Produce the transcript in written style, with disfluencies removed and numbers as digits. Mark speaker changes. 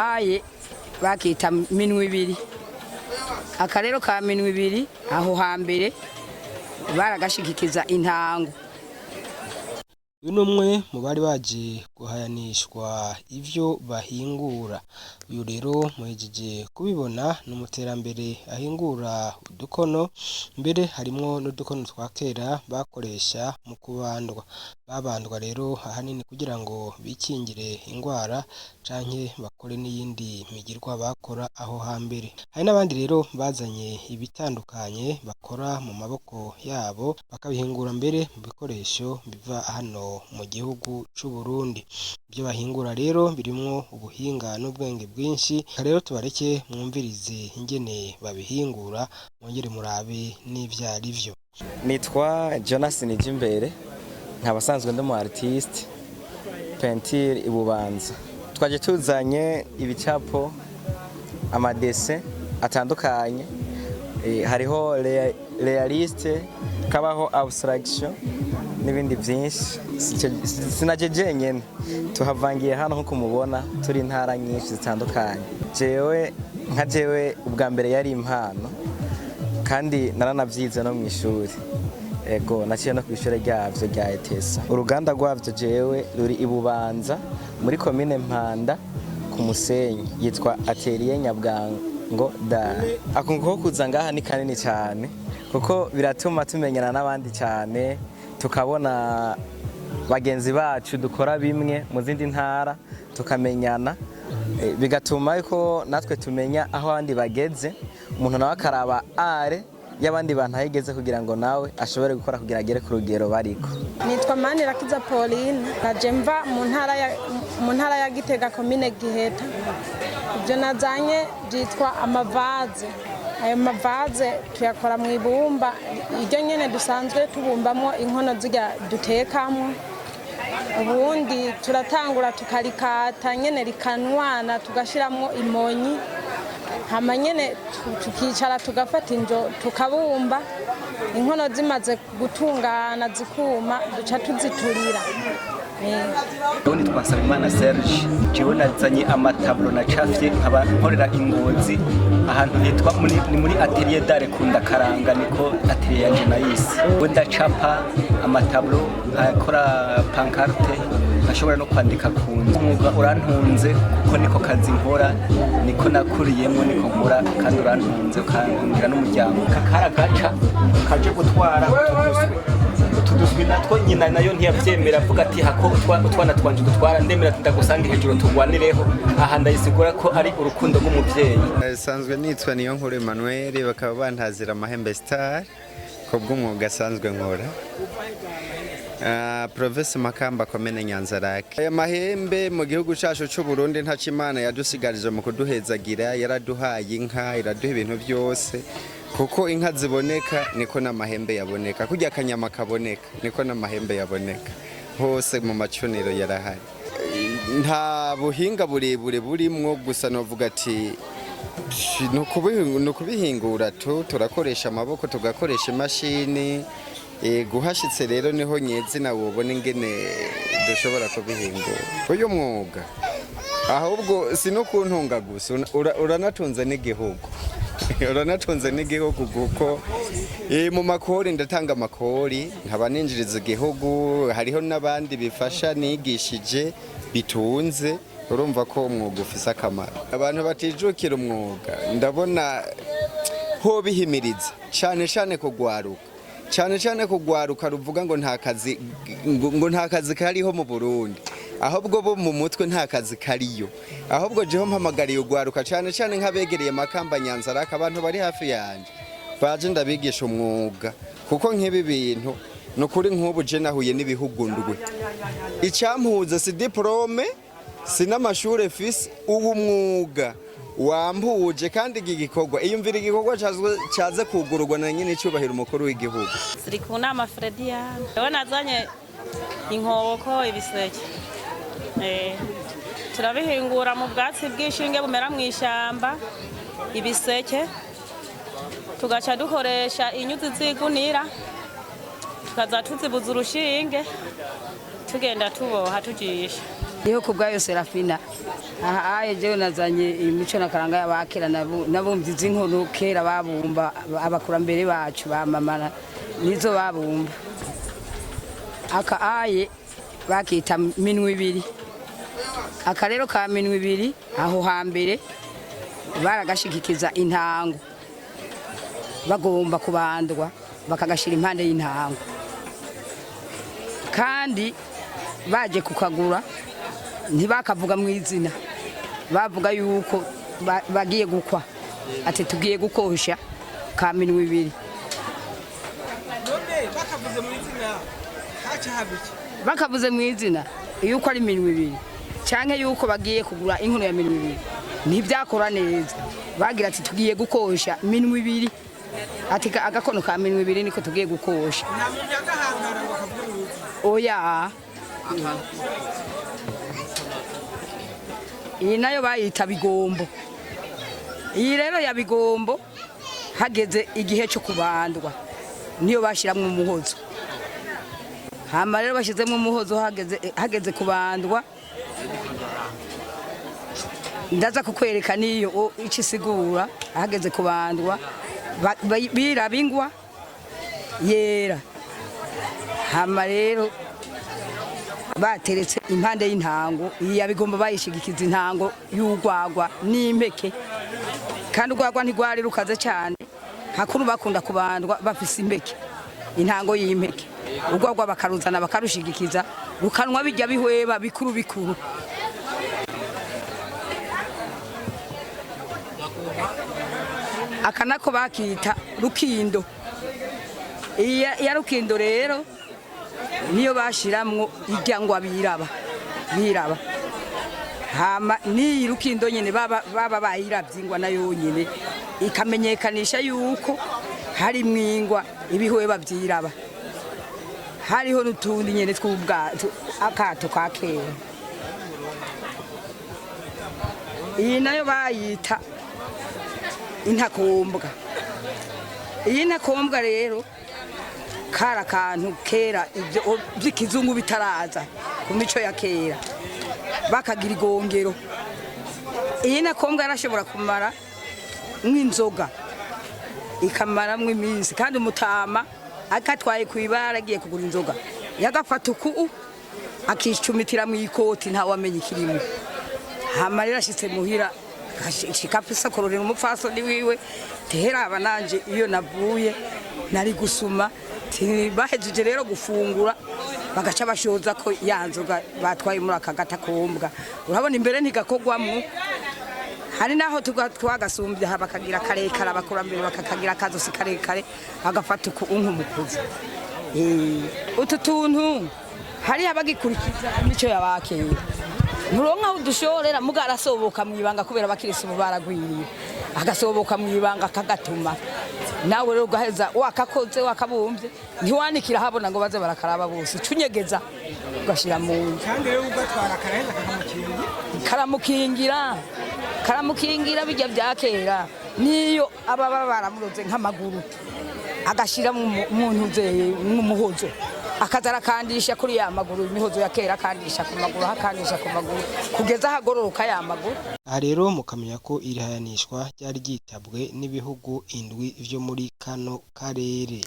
Speaker 1: aye bakita minwe ibiri. Akarero ka minwe ibiri aho hambere baragashikikiza intango.
Speaker 2: Uyu numwe mu bari baje guhayanishwa ivyo bahingura. Uyu rero muhejeje kubibona n'umuterambere ahingura udukono, mbere harimwo n'udukono twa kera bakoresha mu kubandwa. Babandwa rero ahanini kugira ngo bikingire ingwara canke bakore n'iyindi migirwa bakora aho hambere. Hari n'abandi rero bazanye ibitandukanye bakora mu maboko yabo bakabihingura mbere mu bikoresho biva hano mu gihugu c'u Burundi. Ibyo bahingura rero birimwo ubuhinga n'ubwenge bwinshi. Rero tubareke mwumvirize ingene babihingura, mwongere murabe n'ivyari vyo.
Speaker 3: Nitwa Jonas Nijimbere, nkabasanzwe ndi mu artiste peinture ibubanza. Twaje tuzanye ibicapo amadese atandukanye, hariho realiste, kabaho abstraction n'ibindi byinshi. Sinajeje nyene tuhavangiye hano nko kumubona turi intara nyinshi zitandukanye. Jewe ubwa mbere yari impano kandi naranavyize no mw'ishuri. Ego naciye no kw'ishure ryavyo rya Etesa. Uruganda rwavyo jewe ruri ibubanza muri commune Mpanda ku Musenyi, yitwa Atelier Nyabwango da. Akunko kuza ngaha ni kanini cyane kuko biratuma tumenyana n'abandi cyane, tukabona bagenzi bacu dukora bimwe mu zindi ntara tukamenyana, bigatuma yuko natwe tumenya aho abandi bageze, umuntu nawe akaraba are y'abandi bantu ahigeze kugira ngo nawe ashobore gukora kugira agere ku rugero bariko.
Speaker 4: Nitwa Manirakiza Pauline, naje mva mu ntara ya Gitega commune Giheta. Ibyo nazanye byitwa amavaze. Ayo mavaze tuyakora mu ibumba, iryo nyene dusanzwe tubumbamo inkono zijya dutekamo. Ubundi turatangura tukarikata nyene rikanwana, tugashiramo imonyi, hama nyene tukicara tugafata injo tukabumba. Inkono zimaze gutungana zikuma duca tuziturira.
Speaker 5: Ubundi twasaba Imana Serge, jewe nazanye amatablo na cafye nkaba nkorera ingozi ahantu hitwa ni muri Atelier d'Art Kundakaranga, niko atelier yanje nayise. Wenda capa amatablo, akora pancarte, ashobora no kwandika ku nzu. Umwuga urantunze kuko niko kazi nkora, niko nakuriyemo, niko nkora kandi urantunze ukantungira n'umuryango. Kakara gaca kaje gutwara utuduswi natwo nyina nayo ntiyavyemera, avuga ati hako utwana twanje dutwara, ndemera ndagusanga hejuru tugwanireho. Aha ndayisigura ko ari urukundo rw'umuvyeyi.
Speaker 6: Sanzwe nitwa niyo nkuru Emmanuel, bakaba bantazira amahembe star ko bw'umwuga sanzwe nkora. Province Makamba komene Nyanzarake. Aya mahembe mu gihugu cacu c'u Burundi ntaco Imana yadusigarije mu kuduhezagira, yaraduhaye inka, iraduha ibintu byose. Kuko inka ziboneka niko n'amahembe yaboneka, kujya akanyama kaboneka niko n'amahembe yaboneka, hose mu macuniro yarahari. Nta buhinga burebure burimwo, gusa novuga ati no kubihingura turakoresha amaboko, tugakoresha imashini. Guhashitse rero niho nyezina wobona ingene dushobora kubihingura. Uyu mwuga ahubwo sino kuntunga gusa, uranatunze n'igihugu. Uranatunze n'igihugu kuko mu makori ndatanga amakori, nkaba ninjiriza igihugu. Hariho n'abandi bifasha nigishije bitunze. Urumva ko umwuga ufise akamaro. Abantu batijukira umwuga ndabona ho bihimiriza cyane kugwaruka, cyane kugwaruka ruvuga ngo nta kazi kariho mu Burundi, ahubwo bo mu mutwe nta kazi kariyo. Ahubwo jeho mpamagariye ugwaruka cyane nk'abegereye Makamba Nyanzarake, abantu bari hafi yanje baje ndabigisha umwuga, kuko nk'ibi bintu nukuri nk'ubu je nahuye n'ibihugu ndwe. Icyampuza si diplome, si n'amashure fisi, ubu mwuga wampuje kandi igikorwa iyumvira igikorwa cyaze kugururwa na nyine cyubahira umukuru w'igihugu.
Speaker 7: Siri ku nama Fredian, nazanye inkoko, ibiseke. Turabihingura mu bwatsi bw'ishinge bumera mu ishyamba, ibiseke tugaca dukoresha inyuzi zigunira, tukaza tuzibuza urushinge tugenda tuboha tujisha.
Speaker 1: Iyo kubwayo Serafina aha jewe nazanye imico nakaranga y'abakera nabumvye izinkono kera babumba abakurambere bacu bamamara nizo babumba aka bakita minwe ibiri aka rero ka minwe ibiri aho hambere baragashikikiza intango bagomba kubandwa bakagashira impande y'intango kandi baje kukagura ntibakavuga mu izina bavuga yuko bagiye gukwa ati tugiye gukosha ka minwe ibiri
Speaker 2: bakavuze mu izina haca habiki
Speaker 1: bakavuze mu izina yuko ari minwe ibiri canke yuko bagiye kugura inkono ya minwe ibiri ntibyakora neza bagira ati tugiye gukosha minwe ibiri ati agakono ka minwe ibiri niko tugiye gukosha
Speaker 2: nta muntu yagahangara ngo akavuge mu izina
Speaker 1: oya iyi nayo bayita bigombo iyi rero ya bigombo hageze igihe cyo kubandwa niyo bashiramwe umuhozo hama rero bashizemo umuhozo hageze kubandwa ndaza kukwereka niyo ikisigura hageze kubandwa birabingwa yera hama rero bateretse impande y'intango iya bigomba bayishigikiza intango y'ugwagwa n'impeke kandi ugwagwa ntigwari rukaze cyane hakuru bakunda kubandwa bafise impeke intango y'impeke ugwagwa bakaruzana bakarushigikiza rukanwa bijya bihweba bikuru bikuru akanako bakita rukindo iya rukindo rero niyo bashiramwo ijyangwa biraba hama ni rukindo nyene baba bayirabyingwa nayo nyene ikamenyekanisha yuko hari mwingwa ibihweba byiraba hariho n'utundi nyene tw'ubwato akato kakera iyi nayo bayita intakombwa iyi ntakombwa rero kara kantu kera ibyo by'ikizungu bitaraza ku mico ya kera bakagira igongero iyi nakombwa yarashobora kumara nk'inzoga ikamaramwe iminsi kandi umutama akatwaye kwibara agiye kugura inzoga yagafata uku akicumitira mu ikoti ntawamenye ikirimo hama rero ashitse muhira shikapisa kororera umupfasoni wiwe tehera abananje iyo navuye nari gusuma bahejeje rero gufungura bagaca bashoza ko yanzoga batwaye muri akagata kombwa urabona imbere ntigakogwamwo hari naho twagasumbye bakagira karekara abakurambere bakakagira akazosi karekare agafata umukuzi utu tuntu hari abagikurikiza imico y'abakera muronka udushorera mugarasoboka mwibanga kubera bakirisi baragwiriye agasoboka mwibanga kagatuma nawe rero gaheza wakakoze wakabumbye ntiwanikira habona ngo baze barakaraba bose cunyegeza ugashira mu
Speaker 2: kandi rero ugatwara karaheza
Speaker 1: karamukingira bijya byakera niyo ababa baramuroze nk'amaguru agashira mu ntuze nk'umuhozo akazara kandisha kuri ya maguru imihozo ya kera kandisha ku maguru hakandisha ku maguru kugeza hagororoka ya maguru.
Speaker 2: Aha rero mukamenya ko iri hayanishwa ryari ryitabwe n'ibihugu indwi vyo muri kano karere.